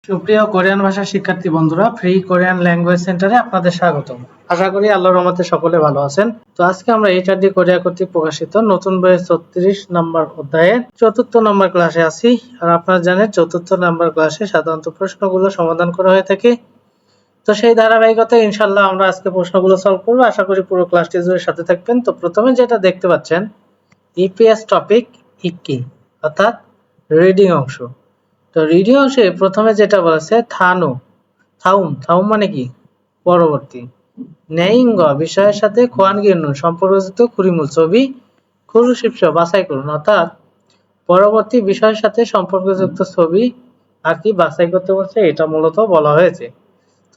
সুপ্রিয় কোরিয়ান ভাষা শিক্ষার্থী বন্ধুরা, ফ্রি কোরিয়ান ল্যাঙ্গুয়েজ সেন্টারে আপনাদের স্বাগতম। আশা করি আল্লাহর রহমতে সকলে ভালো আছেন। তো আজকে আমরা এইচআরডি কোরিয়া কর্তৃক প্রকাশিত নতুন বইয়ের 36 নম্বর অধ্যায়ের 4র্থ নম্বর ক্লাসে আছি। আর আপনারা জানেন 4র্থ নম্বর ক্লাসে সাধারণত প্রশ্নগুলো সমাধান করা হয়ে থাকে। তো সেই ধারাবাহিকতায় ইনশাআল্লাহ আমরা আজকে প্রশ্নগুলো সলভ করব। আশা করি পুরো ক্লাসটি জুড়ে সাথে থাকবেন। তো প্রথমে যেটা দেখতে পাচ্ছেন, ইপিএস টপিক ইকি অর্থাৎ রিডিং অংশ। তো রিডিং অংশে প্রথমে যেটা বলেছে থাউম মানে কি পরবর্তী, নেইঙ্গ বিষয়ের সাথে খোয়ানগির্ন সম্পর্কযুক্ত কুড়িমূল ছবি খুরুশিপস বাছাই করুন, অর্থাৎ পরবর্তী বিষয়ের সাথে সম্পর্কযুক্ত ছবি আর কি বাছাই করতে বলছে, এটা মূলত বলা হয়েছে।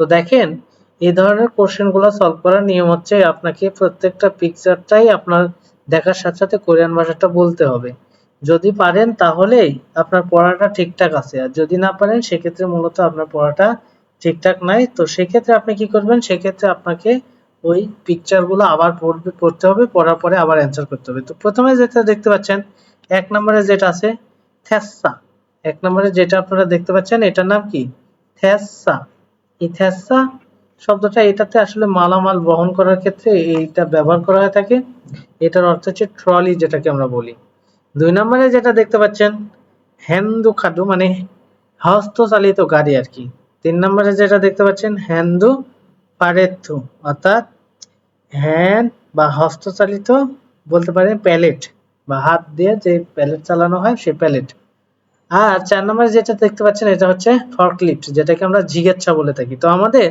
তো দেখেন, এই ধরনের কোশ্চেনগুলো সলভ করার নিয়ম হচ্ছে আপনাকে প্রত্যেকটা পিকচারটাই আপনার দেখার সাথে সাথে কোরিয়ান ভাষাটা বলতে হবে। যদি পারেন তাহলেই আপনার পড়াটা ঠিকঠাক আছে, আর যদি না পারেন সেক্ষেত্রে মূলত আপনার পড়াটা ঠিকঠাক নাই। তো সেক্ষেত্রে আপনি কি করবেন, সেক্ষেত্রে আপনাকে ওই পিকচারগুলো আবার পড়তে হবে, পড়ার পরে আবার অ্যান্সার করতে হবে। তো প্রথমে যেটা দেখতে পাচ্ছেন, 1 নম্বরে যেটা আছে থেসা, 1 নম্বরে যেটা আপনারা দেখতে পাচ্ছেন এটার নাম কি থেসা। এই থেসা শব্দটা এটাতে আসলে মালামাল বহন করার ক্ষেত্রে এইটা ব্যবহার করা হয়ে থাকে। এটার অর্থ হচ্ছে ট্রলি, যেটাকে আমরা বলি। 2 নম্বরে যেটা দেখতে পাচ্ছেন হ্যান্দু খাদু মানে হস্তচালিত গাড়ি আর কি। 3 নম্বরে যেটা দেখতে পাচ্ছেন হ্যান্দু পারেথু অর্থাৎ হ্যান্ড বা হস্তচালিত বলতে পারেন প্যালেট, বা হাত দিয়ে যে প্যালেট চালানো হয় সে প্যালেট। আর 4 নম্বরে যেটা দেখতে পাচ্ছেন এটা হচ্ছে ফর্কলিফট, যেটাকে আমরা জিগেচ্ছা বলে থাকি। তো আমাদের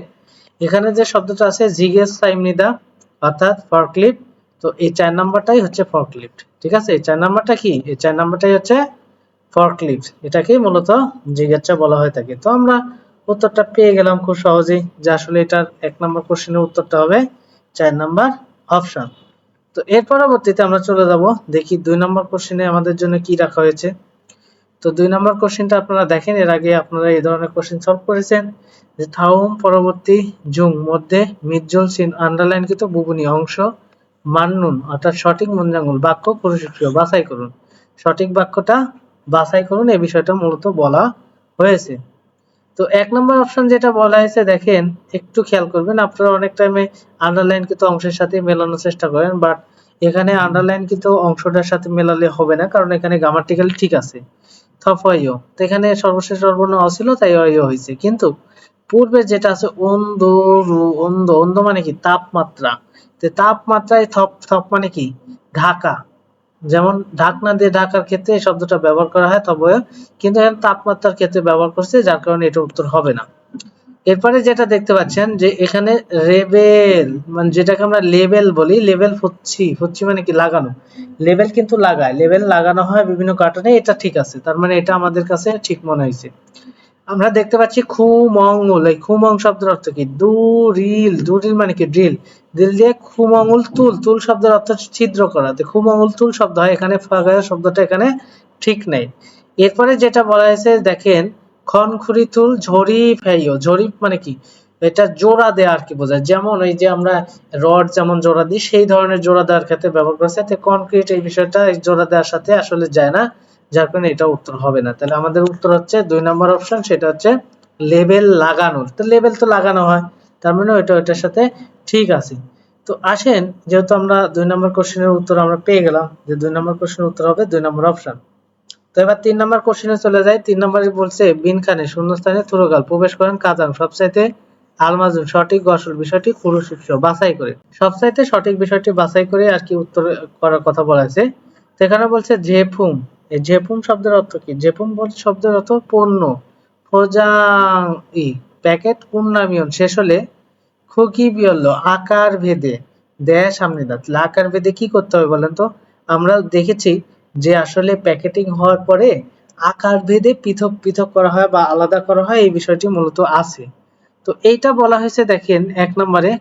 এখানে যে শব্দটা আছে জিগেচ্ছা ইমনিদা অর্থাৎ ফর্কলিফট। তো এই 4 নাম্বারটাই হচ্ছে ফর্কলিফট, ঠিক আছে। এই 4 নাম্বারটা কি, এই 4 নাম্বারটাই হচ্ছে ফর্কলিফট, এটাকেই মূলত জিজ্ঞাসা বলা হয়ে থাকে। তো আমরা উত্তরটা পেয়ে গেলাম খুব সহজেই, যে আসলে এটার 1 নম্বর কোশ্চেনের উত্তরটা হবে 4 নাম্বার অপশন। তো এর পরবর্তীতে আমরা চলে যাব, দেখি 2 নম্বর কোশ্চেনে আমাদের জন্য কি রাখা হয়েছে। তো 2 নম্বর কোশ্চেনটা আপনারা দেখেন, এর আগে আপনারা এই ধরনের কোশ্চেন সলভ করেছেন, যে থাউম পরবর্তী জুং মধ্যে মিজ্জল সিন আন্ডারলাইন কিন্তু বুবুনি অংশ মান্নুন অর্থাৎ সঠিক মুঞ্জাঙ্গুল বাক্য পুরুষিক্রিয় বাছাই করুন। সঠিক বাক্যটা বাছাই করুন, এই বিষয়টা মূলত বলা হয়েছে। তো 1 নম্বর অপশন যেটা বলা হয়েছে, দেখেন একটু খেয়াল করবেন, আপনারা অনেক টাইমে আন্ডারলাইন কিন্তু অংশের সাথে মেলানোর চেষ্টা করেন, বাট এখানে আন্ডারলাইন কিন্তু অংশটার সাথে মেলালে হবে না, কারণ এখানে গ্রামাটিক্যালি ঠিক আছে থফাইও। তো এখানে সর্বশেষ সর্বর্ণ অ ছিল তাই অইও হয়েছে, কিন্তু পূর্বে যেটা আছে অন্ধ মানে কি তাপমাত্রা। তো তাপমাত্রায় থপ মানে কি ঢাকা, যেমন ঢাকনা দিয়ে ঢাকার ক্ষেত্রে এই শব্দটা ব্যবহার করা হয় তবে, কিন্তু এখানে তাপমাত্রার ক্ষেত্রে ব্যবহার করছে, যার কারণে এটা উত্তর হবে না। এরপরে যেটা দেখতে পাচ্ছেন যে এখানে রেবেল মানে যেটাকে আমরা লেবেল বলি, লেবেল ফুচ্ছি মানে কি লাগানো, লেবেল কিন্তু লাগায়, লেবেল লাগানো হয় বিভিন্ন কার্টুনে, এটা ঠিক আছে, তার মানে এটা আমাদের কাছে ঠিক মনে হয়েছে। আমরা দেখতে পাচ্ছি খুমঙ্গুল, এই খুমং শব্দের অর্থ কি দুরিল মানে কি ড্রিল, ড্রিল দিয়ে খুমঙ্গুল তুল শব্দের অর্থ ছিদ্র করা, তো খুমঙ্গুল তুল শব্দ হয় এখানে, ফাগায় শব্দটা এখানে ঠিক নেই। এরপরে যেটা বলা হয়েছে দেখেন খনখুরি তুল ঝড়ি ফেইও, ঝড়ি মানে কি এটা জোড়া দেয়া আর কি বোঝায়, যেমন ওই যে আমরা রড যেমন জোড়া দিই সেই ধরনের জোড়া দেওয়ার ক্ষেত্রে ব্যবহার করেছে। তো কনক্রিট এই বিষয়টা জোড়া দেওয়ার সাথে আসলে যায় না, যার কারণে এটা উত্তর হবে না। তাহলে আমাদের উত্তর হচ্ছে 2 নম্বর অপশন, সেটা হচ্ছে লেবেল লাগানোর। তো লেবেল তো লাগানো হয়, তার মানে ওইটার সাথে ঠিক আছে। তো আসেন, যেহেতু আমরা 2 নম্বর কোশ্চেনের উত্তর আমরা পেয়ে গেলাম, যে 2 নম্বর কোশ্চেনের উত্তর হবে 2 নম্বর অপশন। তো এবার 3 নম্বর কোশ্চেনে চলে যাই। 3 নম্বরে বলছে বিনখানে শূন্যস্থানে তুরগাল প্রবেশ করেন কাজান সবচাইতে আলমাজুন সঠিক গসল বিষয়টি পুরুষিক্ষ বাছাই করে, সবচাইতে সঠিক বিষয়টি বাছাই করে আর কি উত্তর করার কথা বলা আছে। সেখানে বলছে জেফুম, এই জেফুম শব্দের অর্থ কি, জেফুম বলতে শব্দের অর্থ পণ্য, ফোজাং ই প্যাকেট পূর্ণামিয়ন শেষ হলে খুকি বিয়ল্ল আকার ভেদে দেয় সামনে দাঁত, আকার ভেদে কি করতে হবে বলেন তো। আমরা দেখেছি যে আসলে প্যাকেটিং হওয়ার পরে আকার ভেদে পৃথক পৃথক করা হয় বা আলাদা করা হয়, এই বিষয়টি মূলত আছে। তো এইটা বলা হয়েছে দেখেন 1 নম্বরে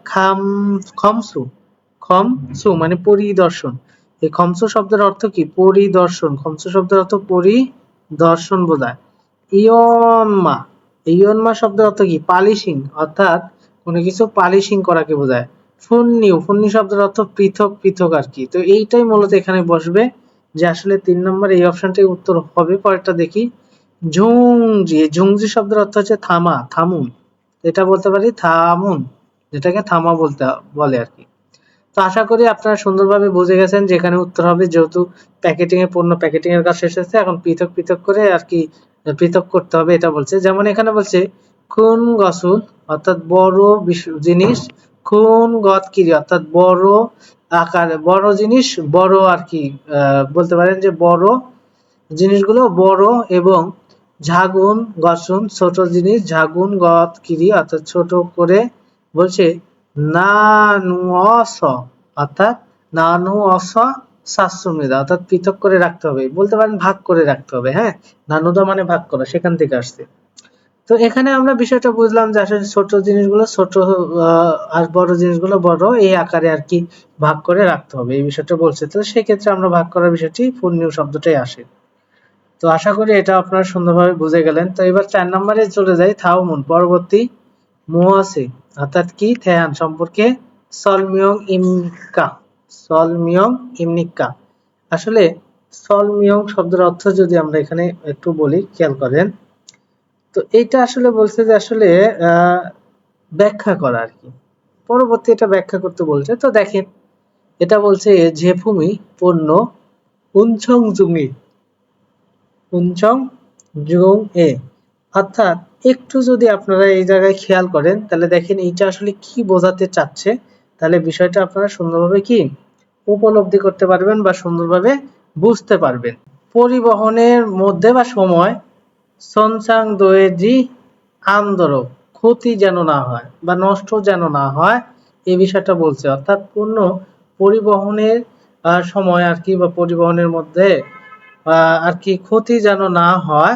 খমসু মানে পরিদর্শন। এই খমসু শব্দের অর্থ কি পরিদর্শন, খমসু শব্দের অর্থ পরিদর্শন বোঝায়। ইয়নমা, ইয়নমা শব্দের অর্থ কি পালিশিং, অর্থাৎ কোনো কিছু পালিশিং করাকে বোঝায়। ফুন্নি শব্দের অর্থ পৃথক পৃথক আর কি। তো এইটাই মূলত এখানে বসবে, যে আসলে 3 নম্বর এই অপশনটাই উত্তর হবে। পরেরটা দেখি, ঝুংজি, ঝুংজি শব্দের অর্থ হচ্ছে থামা, থামুন। এটা বলতে পারি থামুন, যেটাকে থামা বলতে বলে আর কি। তো আশা করি আপনারা সুন্দরভাবে বুঝে গেছেন যে এখানে উত্তর হবে, যেহেতু প্যাকেটিং এর পণ্য প্যাকেটিং এর কাজ শেষ হয়েছে, এখন পৃথক পৃথক করে আর কি পৃথক করতে হবে এটা বলছে। যেমন এখানে বলছে খুন গসুল অর্থাৎ বড় জিনিস, খুন গত কিরি অর্থাৎ বড় আকারে বড় জিনিস, বড় আর কি বলতে পারেন যে বড় জিনিসগুলো বড়, এবং ঝাগুন গসুন ছোট জিনিস, ঝাগুন গত কিরি অর্থাৎ ছোট করে বলছে নানুঅস অর্থাৎ নানুঅস শাস্ত্রমেধা অর্থাৎ পৃথক করে রাখতে হবে, বলতে পারেন ভাগ করে রাখতে হবে। হ্যাঁ, নানুদা মানে ভাগ করা, সেখান থেকে আসছে। তো এখানে আমরা বিষয়টা বুঝলাম যে আসলে ছোট জিনিসগুলো ছোট আর বড় জিনিসগুলো বড়, এই আকারে আর কি ভাগ করে রাখতে হবে, এই বিষয়টা বলছে। তো সেক্ষেত্রে আমরা ভাগ করার বিষয়টি পূর্ণিয় শব্দটাই আসে। তো আশা করি এটা আপনারা সুন্দরভাবে বুঝে গেলেন। তো এবার 4 নম্বরে চলে যাই, থাউমুন পরবর্তী মুয়াসে অর্থাৎ কি থেয়ান সম্পর্কে সলমিয়ং ইমকা, সলমিয়ং ইমনিকা। আসলে সলমিয়ং শব্দের অর্থ যদি আমরা এখানে একটু বলি, খেয়াল করেন। তো এইটা আসলে বলছে যে আসলে ব্যাখ্যা করা আর কি, পরবর্তী এটা ব্যাখ্যা করতে বলছে। তো দেখেন এটা বলছে যে ভূমি পণ্য উনছং জুমি, উনছং জুং এ, অর্থাৎ একটু যদি আপনারা এই জায়গায় খেয়াল করেন তাহলে দেখেন এইটা আসলে কি বোঝাতে চাচ্ছে, তাহলে বিষয়টা আপনারা সুন্দরভাবে কি উপলব্ধি করতে পারবেন বা সুন্দরভাবে বুঝতে পারবেন। পরিবহনের মধ্যে বা সময় সনসাং দোয়েজি আন্দোলন ক্ষতি যেন না হয় বা নষ্ট যেন না হয়, এই বিষয়টা বলছে। অর্থাৎ পণ্য পরিবহনের সময় আর কি বা পরিবহনের মধ্যে আর কি ক্ষতি যেন না হয়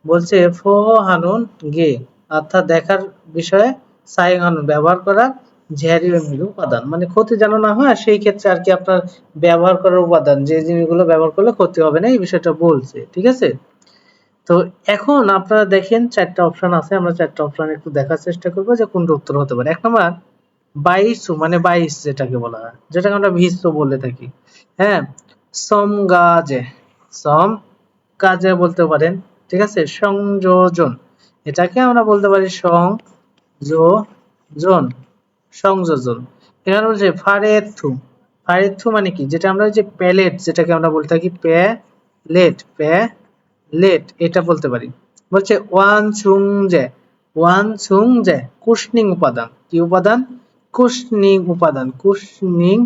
বলছে ফো হানুন গে, অর্থাৎ দেখার বিষয়ে সাই হানুন ব্যবহার করার ঝেরি উপাদান, মানে ক্ষতি যেন না হয় সেই ক্ষেত্রে আর কি আপনার ব্যবহার করার উপাদান যে জিনিসগুলো ব্যবহার করলে ক্ষতি হবে না, এই বিষয়টা বলছে। ঠিক আছে, তো এখন আপনারা দেখেন 4টা অপশন আছে, আমরা 4টা অপশন একটু দেখার চেষ্টা করব যে কোনটা উত্তর হতে পারে। 1 নাম্বার 22 মানে 22 যেটাকে বলা হয়, যেটাকে আমরা ভিন্ন বলে থাকি। হ্যাঁ, সম গাজে, সম কাজে বলতে পারেন। ঠিক আছে, সংযোজন এটাকে আমরা বলতে পারি সংযোজন, সংযোজন। এখানে বলছে ফারেথু, ফারেথু মানে কি, যেটা আমরা যে প্যালেট যেটাকে আমরা বলতে থাকি প্যালেট, প্যালেট এটা বলতে পারি। বলছে one সুং J, one সুং J cushioning উপাদান, কি উপাদান, কুশনিং উপাদান, কুশনিং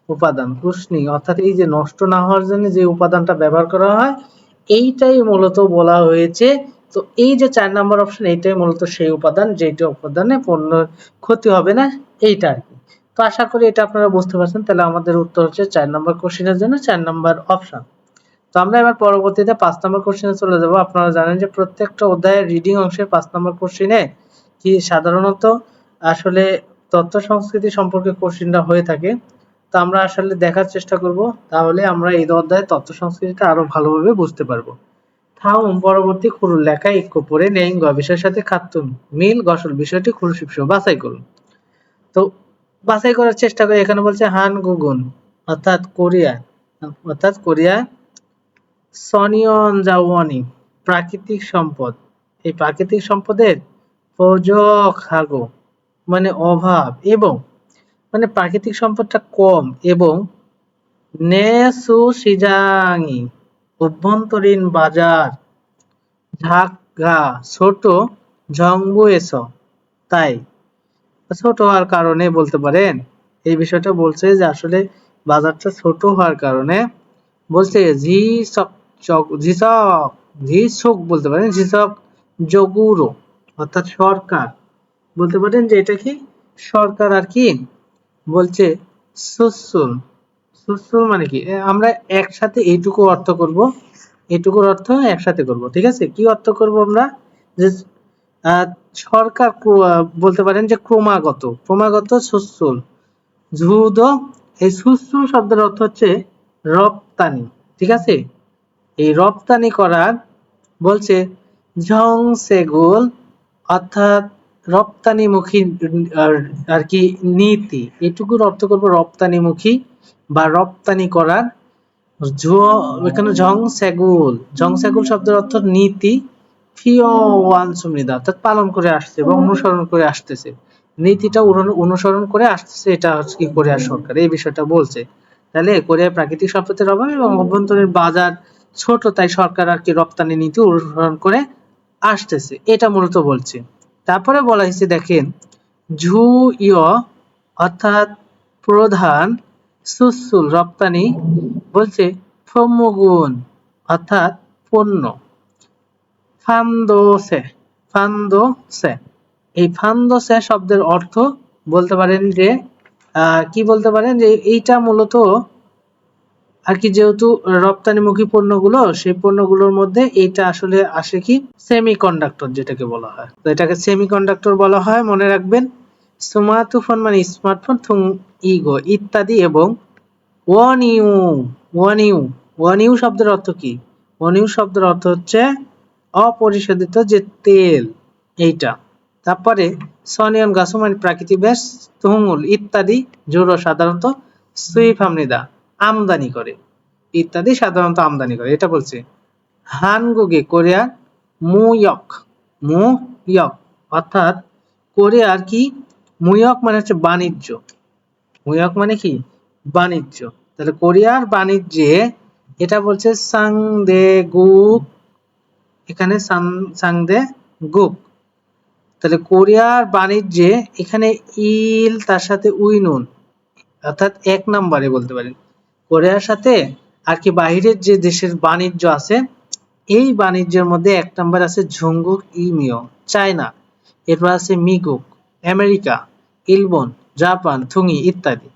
উপাদান, কুশনিং অর্থাৎ এই যে নষ্ট না হওয়ার জন্য যে উপাদানটা ব্যবহার করা হয় এইটাই মূলত বলা হয়েছে। তো এই যে 4 নাম্বার অপশন এইটাই মূলত সেই উপাদান যেটা উপাদানে পণ্য ক্ষতি হবে না, এইটা আর কি। তো আশা করি এটা আপনারা বুঝতে পারছেন। তাহলে আমাদের উত্তর হচ্ছে 4 নাম্বার কোশ্চেনের জন্য 4 নাম্বার অপশন। তো আমরা এবার পরবর্তীতে 5 নাম্বার কোশ্চেনে চলে যাব। আপনারা জানেন যে প্রত্যেকটা অধ্যায়ের রিডিং অংশে 5 নাম্বার কোশ্চেনে কি সাধারণত আসলে তথ্য সংস্কৃতি সম্পর্কে কোশ্চেনটা হয়ে থাকে। তো আমরা আসলে দেখার চেষ্টা করব, তাহলে আমরা এই অধ্যায়ে তথ্য সংস্কৃতিটা আরো ভালোভাবে বুঝতে পারবো। থাউম পরবর্তী খুরুল লেখা ইক্য পড়ে নেই বিষয়ের সাথে খাতুন মিল গসল বিষয়টি খুরুশিপ বাছাই করুন। তো বাছাই করার চেষ্টা করি। এখানে বলছে হান গুগুন অর্থাৎ কোরিয়া, অর্থাৎ কোরিয়া সনিয়ন জাওয়ানি প্রাকৃতিক সম্পদ, এই প্রাকৃতিক সম্পদের প্রজখাগো মানে অভাব, এবং মানে প্রাকৃতিক সম্পদটা কম, এবং নেসু সিজাঙি অভ্যন্তরীণ বাজার ঢাকা ছোট ঝংবু এসো, তাই ছোট হওয়ার কারণে বলতে পারেন এই বিষয়টা বলছে যে আসলে বাজারটা ছোট হওয়ার কারণে বলছে ঝিসক বলতে পারেন, ঝিসক জগুরো অর্থাৎ সরকার বলতে পারেন যে এটা কি সরকার আর কি বলছে সুসুল, সুসুল মানে কি আমরা একসাথে এইটুকু অর্থ করব, এটুকুর অর্থ একসাথে করব। ঠিক আছে, কি অর্থ করব আমরা, যে সরকার বলতে পারেন যে ক্রমাগত, ক্রমাগত সুসুল ঝুদ, এই সুসুল শব্দের অর্থ হচ্ছে রপ্তানি। ঠিক আছে, এই রপ্তানি করার বলছে ঝং সেগুল অর্থাৎ রপ্তানিমুখী আর কি নীতি, এটুকুর অর্থ করব রপ্তানিমুখী বা রপ্তানি করার। এখানে ঝং সেগুল, ঝং সেগুল শব্দের অর্থ নীতি, ফিও ওয়ান সুমিদা, অর্থাৎ পালন করে আসছে বা অনুসরণ করে আসতেছে, নীতিটা অনুসরণ করে আসতেছে, এটা হচ্ছে কি কোরিয়ার সরকার এই বিষয়টা বলছে। তাহলে কোরিয়ার প্রাকৃতিক সম্পদের অভাব এবং অভ্যন্তরীণ বাজার ছোট, তাই সরকার আর কি রপ্তানি নীতি অনুসরণ করে আসতেছে, এটা মূলত বলছে। তারপরে বলা হয়েছে দেখেন, ঝু ইয় অর্থাৎ প্রধান, সুসুল রপ্তানি বলছে প্রমগুণ অর্থাৎ পণ্য, ফান্দোসে ফান্দোসে, এই ফান্দোসে শব্দের অর্থ বলতে পারেন যে কি বলতে পারেন যে এইটা মূলত আর কি, যেহেতু রপ্তানিমুখী পণ্যগুলো, সেই পণ্যগুলোর মধ্যে এইটা আসলে আসে কি সেমিকন্ডাক্টর যেটাকে বলা হয়, তো এটাকে সেমিকন্ডাক্টর বলা হয়, মনে রাখবেন। স্মার্টফোন মানে স্মার্টফোন, থুং ইগো ইত্যাদি, এবং ওয়ানিউ ওয়ানিউ ওয়ানিউ শব্দের অর্থ কি? ওয়ানিউ শব্দের অর্থ হচ্ছে অপরিশোধিত যে তেল, এইটা। তারপরে সনিয়ন গাছু মানে প্রাকৃতিক গ্যাস, তুমুল ইত্যাদি, জোরো সাধারণত সুইফামনিদা আমদানি করে, ইত্যাদি সাধারণত আমদানি করে, এটা বলছে। হানগুগে কোরিয়ার মুয়ক মুয়ক অর্থাৎ কোরিয়ার কি, মুয়ক মানে হচ্ছে বাণিজ্য, মুয়ক মানে কি বাণিজ্য, তাহলে কোরিয়ার বাণিজ্যে এটা বলছে সাংদেগুক, এখানে সাংদে গুক, তাহলে কোরিয়ার বাণিজ্যে এখানে ইল তার সাথে উইনুন, অর্থাৎ এক নম্বরে বলতে পারেন কোরিয়ার সাথে আর কি বাহিরের যে দেশের বাণিজ্য আছে, এই বাণিজ্যের মধ্যে এক নম্বর আছে ঝুঙ্গুক ইমিও চায়না, এরপর আছে মিগুক আমেরিকা, ইলবন জাপান, থুঙি ইত্যাদি।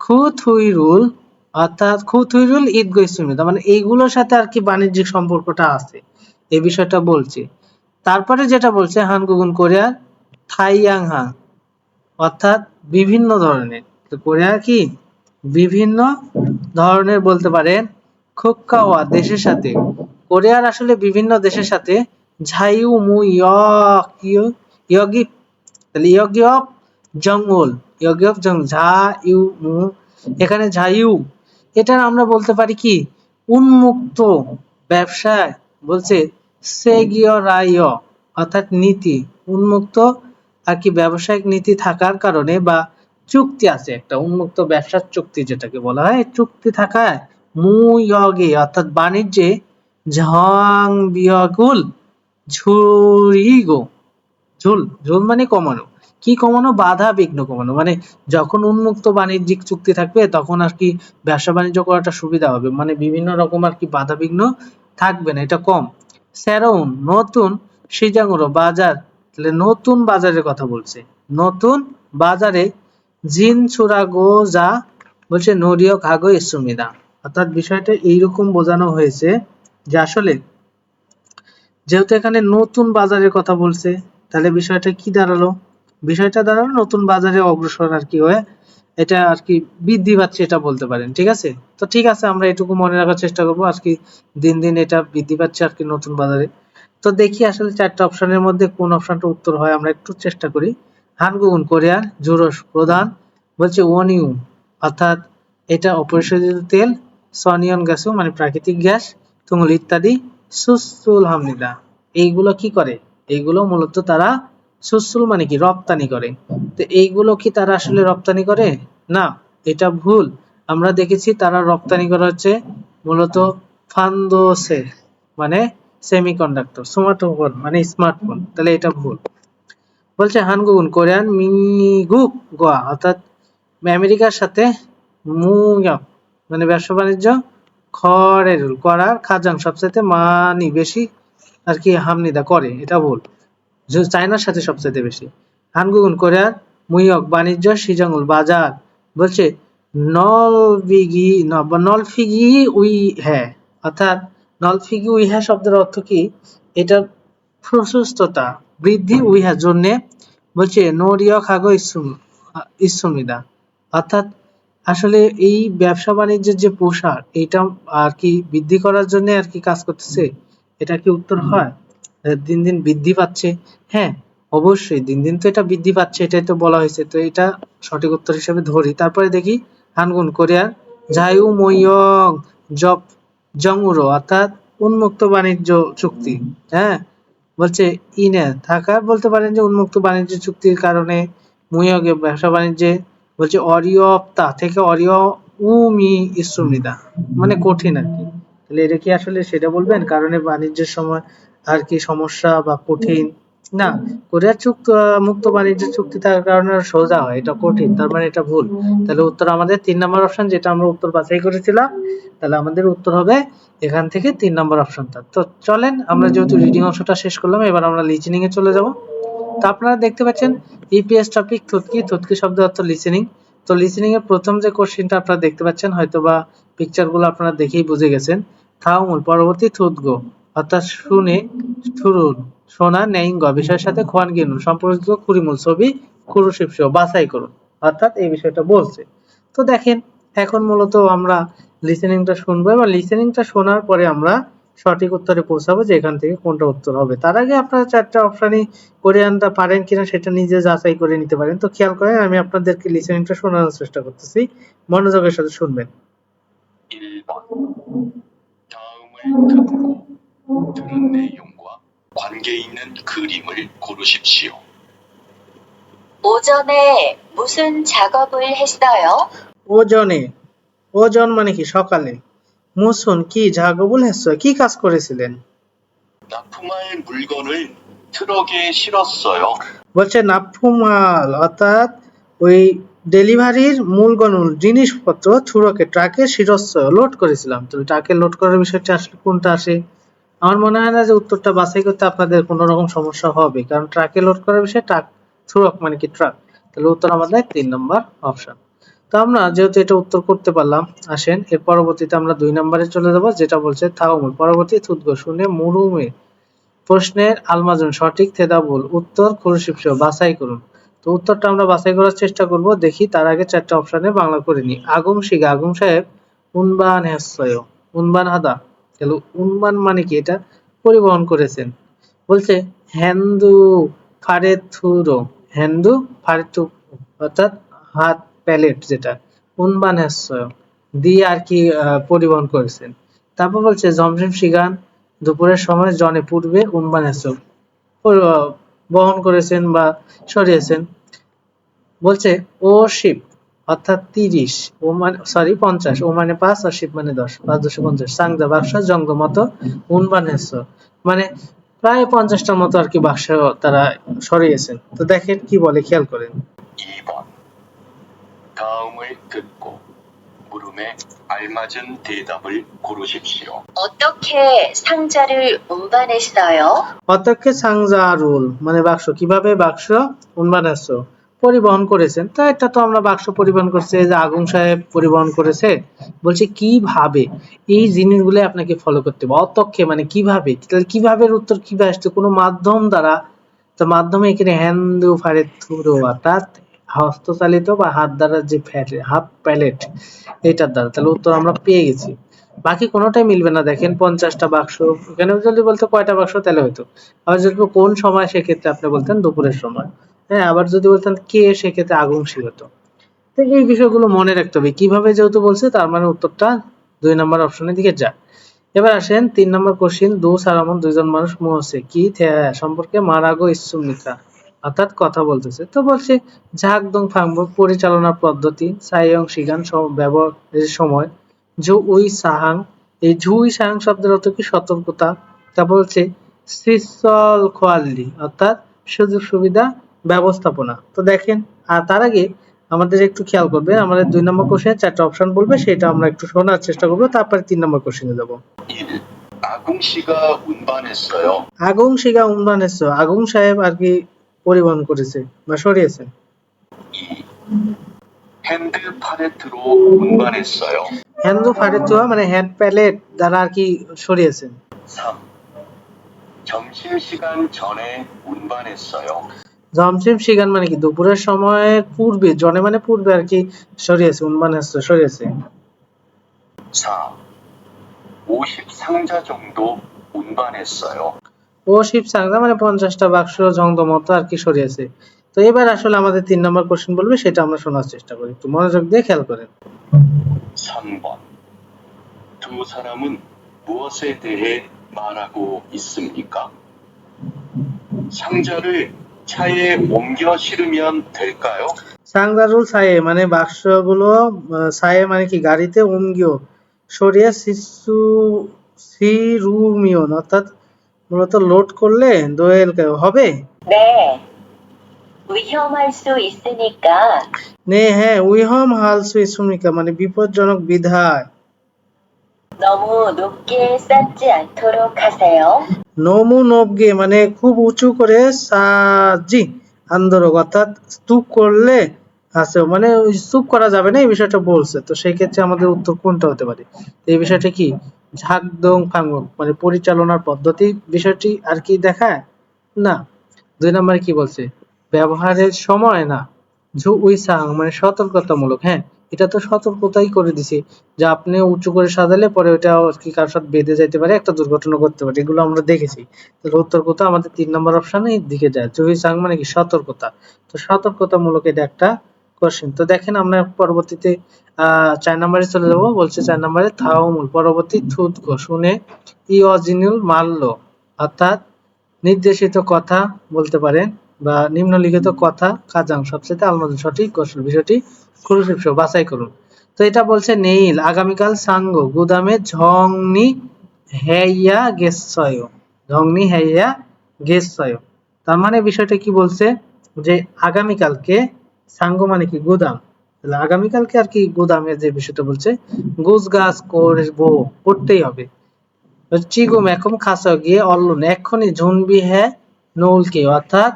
খুথুইরুল অর্থাৎ খুথুইরুল ইদগোইসুমি, তার মানে এইগুলোর সাথে আর কি বাণিজ্যিক সম্পর্কটা আছে, এই বিষয়টা বলছে। তারপরে যেটা বলছে হানগুগুন কোরিয়া থাইয়াংহাং অর্থাৎ বিভিন্ন ধরনের, তো কোরিয়া কি বিভিন্ন ধরনের বলতে পারেন। খুক্কাওয়া দেশের সাথে, কোরিয়ার আসলে বিভিন্ন দেশের সাথে ঝাইউ মু ইয়গি, তাহলে ইয়গি অফ জঙ্গল, ইয়গি অফ জঙ্গল ঝা ইউ মু, এখানে ঝাইউ এটা আমরা বলতে পারি কি উন্মুক্ত ব্যবসায়, বলছে সেগিয় রায় অর্থাৎ নীতি, উন্মুক্ত আর কি ব্যবসায়িক নীতি থাকার কারণে বা চুক্তি আছে একটা উন্মুক্ত ব্যবসার চুক্তি যেটাকে বলা হয়, চুক্তি থাকায় মুয়গে অর্থাৎ বাণিজ্যে ঝং বিয়গুল ঝুরিগো, ঝুল ঝুল মানে কমানো, কি কমানো, বাধা বিঘ্ন কমানো, মানে যখন উন্মুক্ত বাণিজ্যিক চুক্তি থাকবে তখন আর কি ব্যবসা বাণিজ্য করাটা সুবিধা হবে, মানে বিভিন্ন রকম আর কি বাধা বিঘ্ন থাকবে না, এটা কম। সেরউন নতুন, সিজাঙ্গুরো বাজার, তাহলে নতুন বাজারের কথা বলছে, নতুন বাজারে জিন গো যা বলছে নরিয় কাগো ইসুমিদা, অর্থাৎ বিষয়টা এইরকম বোঝানো হয়েছে যে আসলে যেহেতু এখানে নতুন বাজারের কথা বলছে, তাহলে বিষয়টা কি দাঁড়ালো, বিষয়টা দাঁড়ালো নতুন বাজারে অগ্রসর আর কি হয়ে এটা আর কি বৃদ্ধি পাচ্ছে, এটা বলতে পারেন, ঠিক আছে। তো ঠিক আছে, আমরা এটুকু মনে রাখার চেষ্টা করবো আর কি, দিন দিন এটা বৃদ্ধি পাচ্ছে আর কি নতুন বাজারে। তো দেখি আসলে চারটা অপশনের মধ্যে কোন অপশনটা উত্তর হয়, আমরা একটু চেষ্টা করি। হানগুন কোরিয়ার জুরস প্রধান, বলছে ওনিউ অর্থাৎ এটা অপরিশোধিত তেল, সনিয়ন গ্যাসও মানে প্রাকৃতিক গ্যাস, তুমুল ইত্যাদি, সুসুল হামনিদা এইগুলো কি করে, এইগুলো মূলত তারা সুসুল মানে কি রপ্তানি করে, তো এইগুলো কি তারা আসলে রপ্তানি করে না, এটা ভুল। আমরা দেখেছি তারা রপ্তানি করা হচ্ছে মূলত ফান্দোসে মানে সেমিকন্ডাক্টর, স্মার্টফোন মানে স্মার্টফোন, তাহলে এটা ভুল। বলছে হানগুন কোরিয়ান মিগুক গোয়া অর্থাৎ আমেরিকার সাথে মুয়াক মানে ব্যবসা বাণিজ্য খরের করার খাজাং সবচেয়ে মানি বেশি আর কি হামনিদা করে, এটা ভুল। চায়নার সাথে সবচেয়ে বেশি। হানগুন কোরিয়ার মুইয়ক বাণিজ্য, সিজাঙ্গুল বাজার, বলছে নলবিগি নলফিগি উই হ্যাঁ অর্থাৎ নলফিগি উই হ্যাঁ শব্দের অর্থ কি, এটা প্রশস্ততা বৃদ্ধি উইহা জন্য, বলছে নরিয় খাগো ইসুমিদা অর্থাৎ আসলে এই ব্যবসা বাণিজ্যের যে প্রসার এটা আর কি বৃদ্ধি করার জন্য আর কি কাজ করতেছে, এটা কি উত্তর হয়? দিন দিন বৃদ্ধি পাচ্ছে, হ্যাঁ অবশ্যই দিন দিন তো এটা বৃদ্ধি পাচ্ছে, এটাই তো বলা হয়েছে, তো এটা সঠিক উত্তর হিসেবে ধরি। তারপরে দেখি হানগুন কোরিয়ার জায়ু মইয়ং জব জংউরো অর্থাৎ উন্মুক্ত বাণিজ্য চুক্তি, হ্যাঁ বলছে ইনে থাকা, বলতে পারেন যে উন্মুক্ত বাণিজ্য চুক্তির কারণে, মুয়গে ব্যবসা বাণিজ্যে, বলছে অরিয়প্তা থেকে অরিয় উমি ইসুমিদা, মানে কঠিন আর কি। তাহলে এটা কি আসলে সেটা বলবেন কারণে বাণিজ্যের সময় আর কি সমস্যা বা কঠিন? না, কোরিয়ার মুক্ত বাণিজ্য চুক্তি থাকার কারণে সোজা হয়, এটা কঠিন, তার মানে এটা ভুল। তাহলে উত্তর আমাদের 3 নম্বর অপশন, যেটা আমরা উত্তর বাছাই করেছিলাম। তাহলে আমাদের উত্তর হবে এখান থেকে 3 নম্বর অপশনটা। তো চলেন আমরা যেহেতু রিডিং অংশটা শেষ করলাম, এবার আমরা লিসেনিং এ চলে যাব। তো আপনারা দেখতে পাচ্ছেন ইপিএস টপিক থুতকি, থুতকি শব্দের অর্থ লিসেনিং। তো লিসেনিং এর প্রথম যে কোশ্চেনটা আপনারা দেখতে পাচ্ছেন, হয়তোবা পিকচারগুলো আপনারা দেখেই বুঝে গেছেন। থাউমুল পরবর্তী থুতগো, অর্থাৎ শুনে, থুরুন শোনা, নেইঙ্গ বিষয়ের সাথে খোয়ান গিনুন সম্পর্কিত, কুড়িমূল ছবি, কুরুশিপস বাছাই করুন, অর্থাৎ এই বিষয়টা বলছে। তো দেখেন এখন মূলত আমরা লিসেনিংটা শুনবো, এবং লিসেনিংটা শোনার পরে আমরা সঠিক উত্তরে পৌঁছাবো যে এখান থেকে কোনটা উত্তর হবে। তার আগে আপনারা 4টা অপশনই কোরিয়ানটা পারেন কিনা সেটা নিজে যাচাই করে নিতে পারেন। তো খেয়াল করেন, আমি আপনাদেরকে লিসেনিংটা শোনানোর চেষ্টা করতেছি, মনোযোগের সাথে শুনবেন। 1번 다음을 듣고 들은 내용과 관계 있는 그림을 고르십시오. 오전에 무슨 작업을 했어요? ওজনে, ওজন মানে কি সকালে, মুসুন কি ঝাগবুল হেসো কি কাজ করেছিলেন? 납품할 물건을 트럭에 실었어요. বলছে নাফুমাল, অর্থাৎ ওই ডেলিভারির মূলগনুল জিনিসপত্র থুরকে ট্রাকে শিরস্য লোড করেছিলাম। তো ট্রাকে লোড করার বিষয়টা আসলে কোনটা আসে? আমার মনে হয় না যে উত্তরটা বাছাই করতে আপনাদের কোনো রকম সমস্যা হবে, কারণ ট্রাকে লোড করার বিষয় ট্রাক, থুরক মানে কি ট্রাক। তাহলে উত্তর আমাদের 3 নম্বর অপশন। তো আমরা যেহেতু এটা উত্তর করতে পারলাম, আসেন এর পরবর্তীতে আমরা 2 নম্বরে চলে যাব, যেটা বলছে থাউমুল পরবর্তী থুতগো শুনে মুরুমে প্রশ্নের আলমাজন সঠিক তেদাবুল উত্তর খুরশিপস বাছাই করুন। তো উত্তরটা আমরা বাছাই করার চেষ্টা করব, দেখি তার আগে 4টা অপশনে বাংলা করে নিই। আগুম শিগা, আগুম সাহেব উনবান হেসয়, উনবান হাদা। তাহলে উনবান মানে কি, এটা পরিবহন করেছেন। বলছে হেন্দু ফারেথুরো, হেন্দু ফারেথু, অর্থাৎ হাত প্যালেট যেটা, উনবান হেসয় দিয়ে আর কি পরিবহন করেছেন। তারপর বলছে জমজম শিগান দুপুরের সময় জনে পূর্বে উনবানেসব বহন করেছেন বা সরিয়েছেন। বলছে ও শিপ, অর্থাৎ 30, ও মানে সরি 50, ও মানে 5 আর শিপ মানে 10, 5 10 50, সাংদা বাক্স জঙ্গ মতো উনবানেস মানে প্রায় 50টার মতো আর কি বাক্স তারা সরিয়েছেন। তো দেখেন কি বলে, খেয়াল করেন। 2번 다음을 듣고 물음에 알맞은 대답을 고르십시오. 어떻게 상자를 운반했어요? অতকে সাংজারুল মানে বাক্স, কিভাবে বাক্স উন্মানাস পরিবহন করেছেন। তো এটা তো আমরা বাক্স পরিবহন করছে, যে আগুন সাহেব পরিবহন করেছে। বলছে কিভাবে, এই জিনিসগুলো আপনাকে ফলো করতে হবে। অতক্ষে মানে কিভাবে, তাহলে কিভাবে উত্তর কিভাবে আসছে, কোনো মাধ্যম দ্বারা। তো মাধ্যমে এখানে হ্যান্ডু ফারে থুরো, অর্থাৎ হস্তচালিত বা হাত দ্বারা যে হাত প্যালেট, এটার দ্বারা। তাহলে উত্তর আমরা পেয়ে গেছি। বাকি কোনোটাই মিলবে না। দেখেন 50টা বাক্স, এখানে যদি বলতে কয়টা বাক্স তাহলে হয়তো। আবার যদি কোন সময়, সেক্ষেত্রে আপনি বলতেন দুপুরের সময়। হ্যাঁ, আবার যদি বলতেন কে, সেক্ষেত্রে আগুন হতো। তো এই বিষয়গুলো মনে রাখতে হবে। কিভাবে যেহেতু বলছে, তার মানে উত্তরটা 2 নম্বর অপশনের দিকে যায়। এবার আসেন 3 নম্বর কোশ্চেন, দু সারামন দুইজন মানুষ মুহসে কি সম্পর্কে মারাগো ইসুমিকা, অর্থাৎ কথা বলতেছে। তো বলছে ঝাকদং ফাংব পরিচালনার পদ্ধতি, সাইয়ং শিগান ব্যবহারের সময়, জু উই সাহাং, এই জু উই সাহাং শব্দের অর্থ কি সতর্কতা। তারপর হচ্ছে সিসল খোয়ালি, অর্থাৎ সুযোগ সুবিধা ব্যবস্থাপনা। তো দেখেন, আর তার আগে আমাদের একটু খেয়াল করবেন, আমাদের 2 নম্বর কোশ্চেনে 4টা অপশন বলবে, সেটা আমরা একটু শোনার চেষ্টা করব, তারপরে 3 নম্বর কোশ্চেনে যাব। 1. 아궁 씨가 운반했어요. আগুন শিগা উন্মানেছ, আগুন সাহেব আর কি পরিবহন করেছে বা সরিয়েছেন। 2. 핸드 팔레트로 운반했어요. হ্যান্ডু ফারেতুয়া মানে হ্যান্ড প্যালেট দ্বারা আর কি সরিয়েছেন। 3. 점심시간 전에 운반했어요. জমসিম শিগান মানে কি দুপুরের সময়ের পূর্বে, জনে মানে পূর্বে আর কি সরিয়েছে, উন্মানেছ সরিয়েছে। 4. 50상자 정도 운반했어요. ও শিব সাংরা মানে 50টা বাক্স জংদ মতো আর কি সরিয়েছে। তো এবার আসলে আমাদের 3 নম্বর কোশ্চেন বলবে, সেটা আমরা শোনার চেষ্টা করি, একটু মনোযোগ দিয়ে খেয়াল করেন। 3번 두 사람은 무엇에 대해 말하고 있습니까? 상자를 차에 옮겨 실으면 될까요? সাংজারুল সায়ে মানে বাক্সগুলো সায়ে মানে কি গাড়িতে উমগিও সরিয়ে সিরুমিয়ন অর্থাৎ মূলত লোড করলে দোয়েল হবে। 네, 위험할 수 있으니까 নে হ্যাঁ উইহম হাল সুইসুমিকা মানে বিপজ্জনক বিধায় 너무 높게 쌓지 않도록 하세요. নমু নবগে মানে খুব উঁচু করে সাজি আন্দোলক অর্থাৎ স্তূপ করলে আছে মানে ওই স্তূপ করা যাবে না এই বিষয়টা বলছে। তো সেই ক্ষেত্রে আমাদের উত্তর কোনটা হতে পারে? তো এই বিষয়টা কি ঝাকদং ফাংবক মানে পরিচালনার পদ্ধতি বিষয়টি আর কি দেখায় না। 2 নম্বরে কি বলছে? ব্যবহারের সময় না ঝু উইসাং মানে সতর্কতামূলক। হ্যাঁ এটা তো সতর্কতাই করে দিছি যে আপনি উঁচু করে সাজালে পরে ওটা আর কি কার সাথে বেঁধে যাইতে পারে একটা দুর্ঘটনা করতে পারে এগুলো আমরা দেখেছি। তাহলে উত্তর কোথা আমাদের 3 নম্বর অপশনে দিকে যায় জুইসাং মানে কি সতর্কতা। তো সতর্কতামূলক এটা একটা কোশ্চেন। তো দেখেন আমরা পরবর্তীতে 4 নম্বরে চলে যাব। বলছে 4 নম্বরে থাওমুল পরবর্তী থুতকো শুনে ইওজিনুল মাল্য অর্থাৎ নির্দেশিত কথা বলতে পারেন বা নিম্নলিখিত কথা কাজাং সবচেয়ে আলমাদের সঠিক কৌশল বিষয়টি খুরুশিপসহ বাছাই করুন। তো এটা বলছে নেইল আগামীকাল সাঙ্গ গুদামে ঝংনি হেইয়া গেছয় ঝংনি হেইয়া গেছয় তার মানে বিষয়টা কি বলছে যে আগামীকালকে সাঙ্গ মানে কি গুদাম তাহলে আগামীকালকে আর কি গুদামের যে বিষয়টা বলছে গুজ গাছ করবো করতেই হবে। চিগুম এখন খাসা গিয়ে অল্লুন এক্ষুনি ঝুনবি হ্যাঁ নৌলকে অর্থাৎ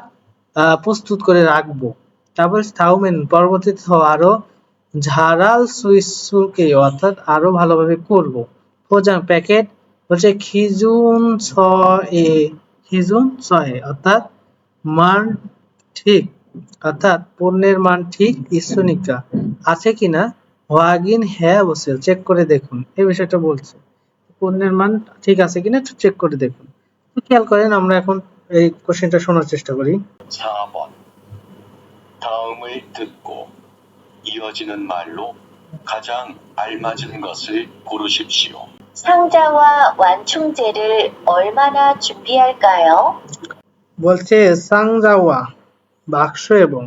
প্রস্তুত করে রাখবো। তারপর থাউমেন পরবর্তীতে আরো ঝাড়াল সুইসুকে অর্থাৎ আরো ভালোভাবে করব। ফোজাং প্যাকেট হচ্ছে খিজুন ছয়ে অর্থাৎ মান ঠিক অর্থাৎ পণ্যের মান ঠিক ইসুনিকা আছে কিনা হোয়াগিন হ্যাঁ বসে চেক করে দেখুন এই বিষয়টা বলছে পণ্যের মান ঠিক আছে কিনা একটু চেক করে দেখুন। খেয়াল করেন আমরা এখন এই কোশ্চেনটা শোনার চেষ্টা করি। 4번. 다음을 듣고 이어지는 말로 가장 알맞은 것을 고르십시오. 상자와 완충제를 얼마나 준비할까요? বলছে সাংজাওয়া বাক্স এবং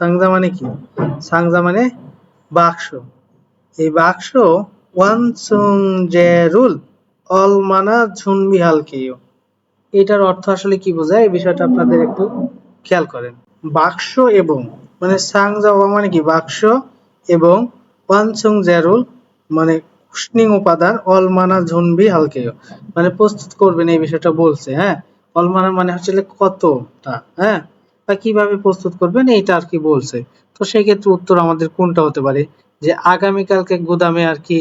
সাংজা মানে কি সাংজা মানে বাক্স এই বাক্স ওয়ানসুংজেরুল অলমানা ঝুনবিহালকেও এটার অর্থ আসলে কি বোঝায় এই বিষয়টা আপনাদের একটু খেয়াল করেন। বাক্স এবং মানে সাংজাওয়া মানে কি বাক্স এবং ওয়ানসুংজেরুল মানে কুশনিং উপাদান অলমানা ঝুনবি হালকেও মানে প্রস্তুত করবেন এই বিষয়টা বলছে। হ্যাঁ অলমানা মানে হচ্ছে কতটা হ্যাঁ বা কিভাবে প্রস্তুত করবেন এইটা আর কি বলছে। তো সেই ক্ষেত্রে উত্তর আমাদের কোনটা হতে পারে যে আগামীকালকে গুদামে আর কি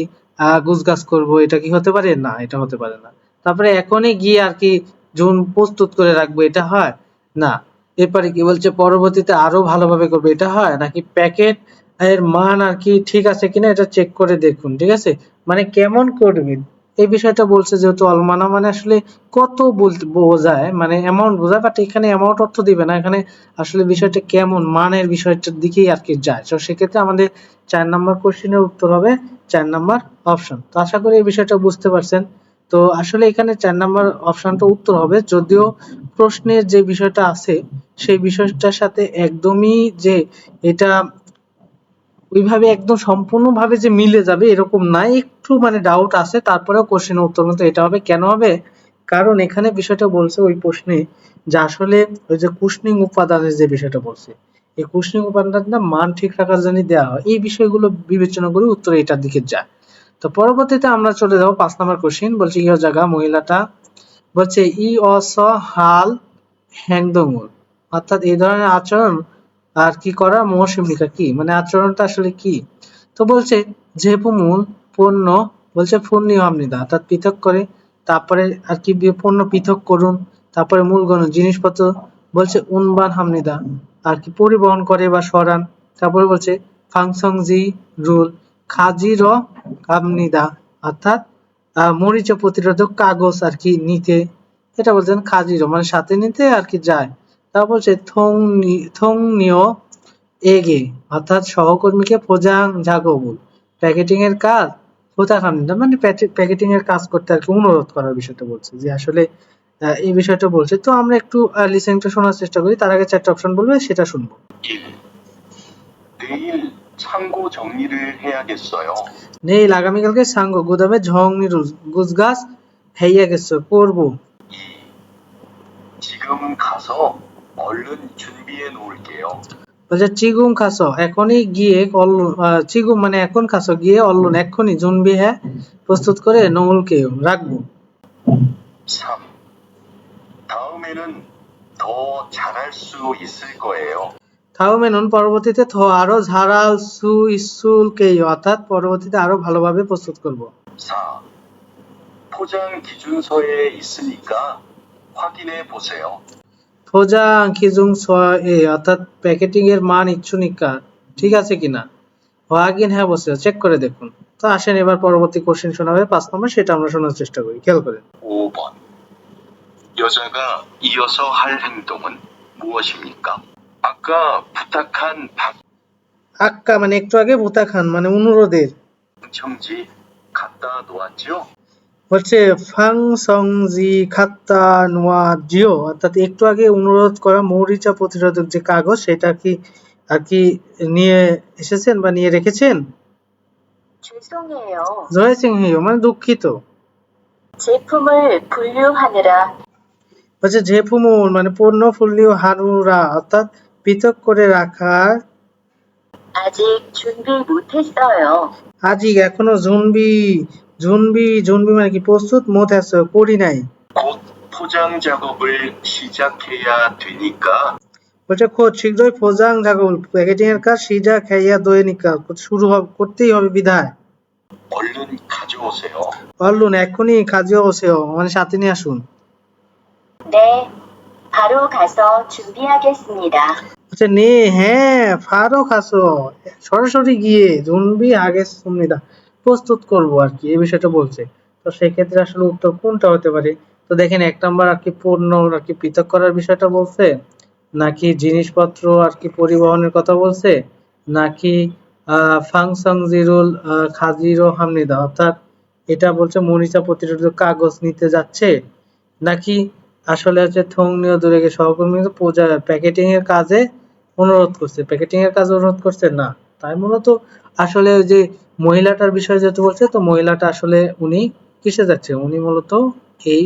গুছগাছ করব এটা কি হতে পারে না এটা হতে পারে না। তারপরে এখনই গিয়ে আর কি ঝুন প্রস্তুত করে রাখবো এটা হয় না। এরপরে কি বলছে পরবর্তীতে আরো ভালোভাবে করবে এটা হয় নাকি প্যাকেট এর মান আর কি ঠিক আছে কিনা এটা চেক করে দেখুন ঠিক আছে মানে কেমন করবেন এই বিষয়টা বলছে যেহেতু অলমানা মানে আসলে কত বলতে বোঝায় মানে অ্যামাউন্ট বোঝায় বাট এখানে অ্যামাউন্ট অর্থ দিবে না এখানে আসলে বিষয়টা কেমন মানের বিষয়টার দিকেই আর কি যায়। তো সেক্ষেত্রে আমাদের 4 নম্বর কোশ্চেনের উত্তর হবে 4 নম্বর অপশন। তো আশা করি এই বিষয়টা বুঝতে পারছেন। তো আসলে এখানে 4 নম্বর অপশনটা উত্তর হবে যদিও প্রশ্নের যে বিষয়টা আছে সেই বিষয়টার সাথে একদমই যে এটা ওইভাবে একদম সম্পূর্ণভাবে যে মিলে যাবে এরকম না একটু মানে ডাউট আছে তারপরেও কোশ্চেনের উত্তর কিন্তু এটা হবে কেন হবে কারণ এখানে বিষয়টা বলছে ওই প্রশ্নে যে আসলে ওই যে কুশনিং উপাদানের যে বিষয়টা বলছে এই কুশনিং উপাদানটা মান ঠিক রাখার জন্য দেওয়া হয় এই বিষয়গুলো বিবেচনা করে উত্তর এটার দিকে যায়। তো পরবর্তীতে আমরা চলে যাব 5 নম্বর কোশ্চেন বলছে ইহ জায়গা মহিলাটা বলছে ই অস হাল হ্যাংদমুল অর্থাৎ এই ধরনের আচরণ আর কি করা মৌসুমিকা কি মানে আচরণটা আসলে কি। তো বলছে যেহেতু মূল পণ্য বলছে পণ্য আমনিদা অর্থাৎ পৃথক করে তারপরে আর কি পণ্য পৃথক করুন তারপরে মূল গণ জিনিসপত্র বলছে উনবান হামনিদা আর কি পরিবহন করে বা সরান তারপরে বলছে ফাংশন জি রুল খাজি র আমনিদা অর্থাৎ মরিচ প্রতিরোধক কাগজ আর কি নিতে এটা বলছেন খাজির মানে সাথে নিতে আর কি যায়। তারপর বলছে থং নিও এগে অর্থাৎ সহকর্মীকে ফোজাং ঝাগবুল প্যাকেটিং এর কাজ ফোজা খান মানে প্যাকেটিং এর কাজ করতে আর কি অনুরোধ করার বিষয়টা বলছে যে আসলে এই বিষয়টা বলছে। তো আমরা একটু লিসেনিংটা শোনার চেষ্টা করি, তার আগে চারটা অপশন বলবে সেটা শুনবো। 1. 내일 창고 정리를 해야겠어요. নেই আগামীকালকে সাঙ্গ গুদামে ঝংনি গুজগাছ হেইয়া গেছে করব। 2. 지금 가서 얼른 준비해 놓을게요. বলছে চিগুম খাসো এখনই গিয়ে চিগুম মানে এখন খাসো গিয়ে অল্লুন এক্ষুনি জুনবি হ্যাঁ প্রস্তুত করে নমুলকে রাখবো। 3. 다음에는 더 잘할 수 있을 거예요. থাউমেনুন পরবর্তীতে আরো ঝাড়াল সু ইসুল কেই অর্থাৎ পরবর্তীতে আরো ভালোভাবে প্রস্তুত করব। 4. 포장 기준서에 있으니까 확인해 보세요. ফোজাং খিজুং এ অর্থাৎ প্যাকেটিং এর মান ইচ্ছুনিকা ঠিক আছে কিনা ওয়াগিন হ্যাঁ বসে চেক করে দেখুন। তো আসেন এবার পরবর্তী কোশ্চেন শোনাবে 5 নম্বর, সেটা আমরা শোনার চেষ্টা করি, খেয়াল করেন। 5번. 여자가 이어서 할 행동은 무엇입니까? 아까 부탁한 আক্কা মানে একটু আগে ভুতা খান মানে অনুরোধের, 방청지 갖다 놓았지요? বলছে ফাং সং জি খাত্তা নোয়া জিও অর্থাৎ একটু আগে অনুরোধ করা মৌরিচা প্রতিরোধক যে কাগজ সেটা কি আর কি নিয়ে এসেছেন বা নিয়ে রেখেছেন। 죄송해요. জয় সিং হিও মানে দুঃখিত। 제품을 분류하느라 বলছে ঝেফুমুল মানে পণ্য ফুল্লিও হানুরা অর্থাৎ পৃথক করে রাখার 아직 준비 못했어요. আজই এখনো ঝুনবি ঝুনবি মানে কি প্রস্তুত মোট আছে করি নাই। 곧 포장 작업을 시작해야 되니까 বলছে খোঁজ শীঘ্রই ফোজাং ঝাগল প্যাকেজিং এর কাজ সিজা খাইয়া দৈনিকা শুরু হবে করতেই হবে বিধায় 얼른 가져오세요. অল্লুন এখনই কাজে বসেও মানে সাথে নিয়ে আসুন। 네, 바로 가서 준비하겠습니다. আচ্ছা নে হ্যাঁ ফারো খাসো সরাসরি গিয়ে জুনবি আগে সুমিদা প্রস্তুত করব আর কি এই বিষয়টা বলছে। তো সেক্ষেত্রে আসলে উত্তর কোনটা হতে পারে। তো দেখেন 1 নাম্বার আর কি পণ্য আর কি পৃথক করার বিষয়টা বলছে, নাকি জিনিসপত্র আর কি পরিবহনের কথা বলছে, নাকি ফাংশন জিরুল খাজিরো হামনিদা অর্থাৎ এটা বলছে মরিচা প্রতিরোধক কাগজ নিতে যাচ্ছে, নাকি আসলে হচ্ছে থংনিও দূরে সহকর্মী প্যাকেটিং এর কাজে অনুরোধ করছে, প্যাকেটিং এর কাজ অনুরোধ করছে না। তাই মূলত আসলে ওই যে মহিলাটার বিষয় যেহেতু বলছে, তো মহিলাটা আসলে উনি কিসে যাচ্ছে, উনি মূলত এই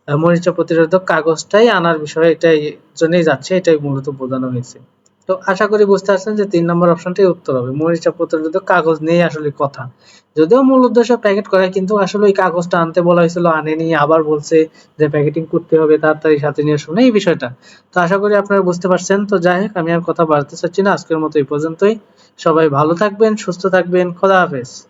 মরিচা প্রতিরোধক কাগজটাই আনার বিষয় এটাই জন্যই যাচ্ছে, এটাই মূলত বোঝানো হয়েছে। তো আশা করি বুঝতে পারছেন যে 3 নম্বর অপশনটাই উত্তর হবে, মরিচা প্রতিরোধক কাগজ নেই আসলে কথা। যদিও মূল উদ্দেশ্য প্যাকেট করা, কিন্তু আসলে ওই কাগজটা আনতে বলা হয়েছিল আনেনি, আবার বলছে যে প্যাকেটিং করতে হবে তাড়াতাড়ি সাথে নিয়ে শুনে এই বিষয়টা। তো আশা করি আপনারা বুঝতে পারছেন। তো যাই হোক আমি আর কথা বাড়াতে চাচ্ছি না, আজকের মতো এই পর্যন্তই। সবাই ভালো থাকবেন, সুস্থ থাকবেন, খোদা হাফেজ।